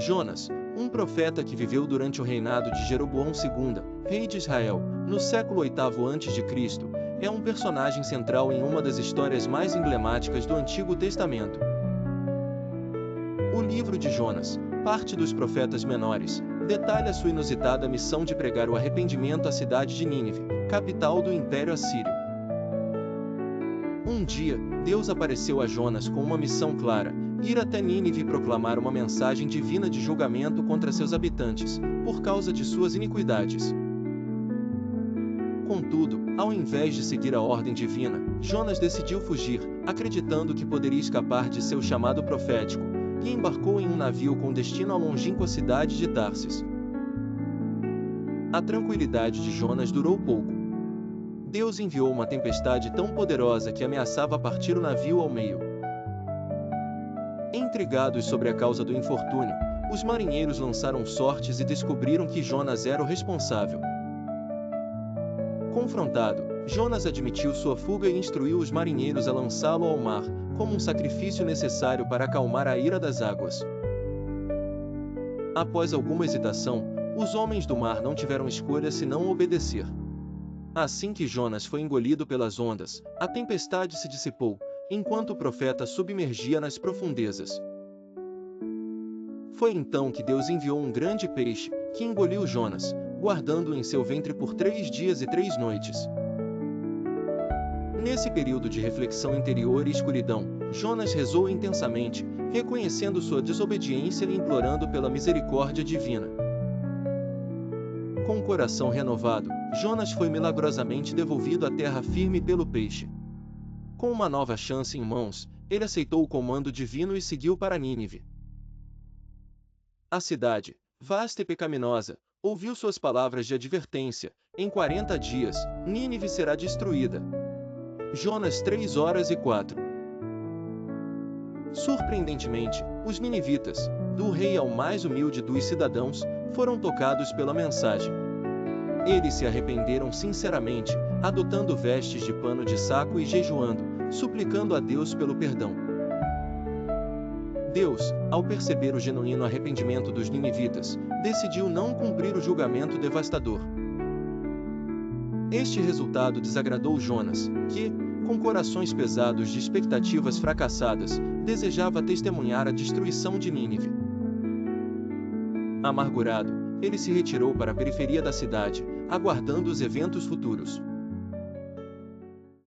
Jonas, um profeta que viveu durante o reinado de Jeroboão II, rei de Israel, no século VIII a.C., é um personagem central em uma das histórias mais emblemáticas do Antigo Testamento. O livro de Jonas, parte dos profetas menores, detalha sua inusitada missão de pregar o arrependimento à cidade de Nínive, capital do Império Assírio. Um dia, Deus apareceu a Jonas com uma missão clara: ir até Nínive e proclamar uma mensagem divina de julgamento contra seus habitantes, por causa de suas iniquidades. Contudo, ao invés de seguir a ordem divina, Jonas decidiu fugir, acreditando que poderia escapar de seu chamado profético, e embarcou em um navio com destino à longínqua cidade de Tarsis. A tranquilidade de Jonas durou pouco. Deus enviou uma tempestade tão poderosa que ameaçava partir o navio ao meio. Intrigados sobre a causa do infortúnio, os marinheiros lançaram sortes e descobriram que Jonas era o responsável. Confrontado, Jonas admitiu sua fuga e instruiu os marinheiros a lançá-lo ao mar, como um sacrifício necessário para acalmar a ira das águas. Após alguma hesitação, os homens do mar não tiveram escolha senão obedecer. Assim que Jonas foi engolido pelas ondas, a tempestade se dissipou, enquanto o profeta submergia nas profundezas. Foi então que Deus enviou um grande peixe, que engoliu Jonas, guardando-o em seu ventre por 3 dias e 3 noites. Nesse período de reflexão interior e escuridão, Jonas rezou intensamente, reconhecendo sua desobediência e implorando pela misericórdia divina. Com o coração renovado, Jonas foi milagrosamente devolvido à terra firme pelo peixe. Com uma nova chance em mãos, ele aceitou o comando divino e seguiu para Nínive. A cidade, vasta e pecaminosa, ouviu suas palavras de advertência: em 40 dias, Nínive será destruída. Jonas 3:04. Surpreendentemente, os ninivitas, do rei ao mais humilde dos cidadãos, foram tocados pela mensagem. Eles se arrependeram sinceramente, adotando vestes de pano de saco e jejuando, suplicando a Deus pelo perdão. Deus, ao perceber o genuíno arrependimento dos ninivitas, decidiu não cumprir o julgamento devastador. Este resultado desagradou Jonas, que, com corações pesados de expectativas fracassadas, desejava testemunhar a destruição de Nínive. Amargurado, ele se retirou para a periferia da cidade, aguardando os eventos futuros.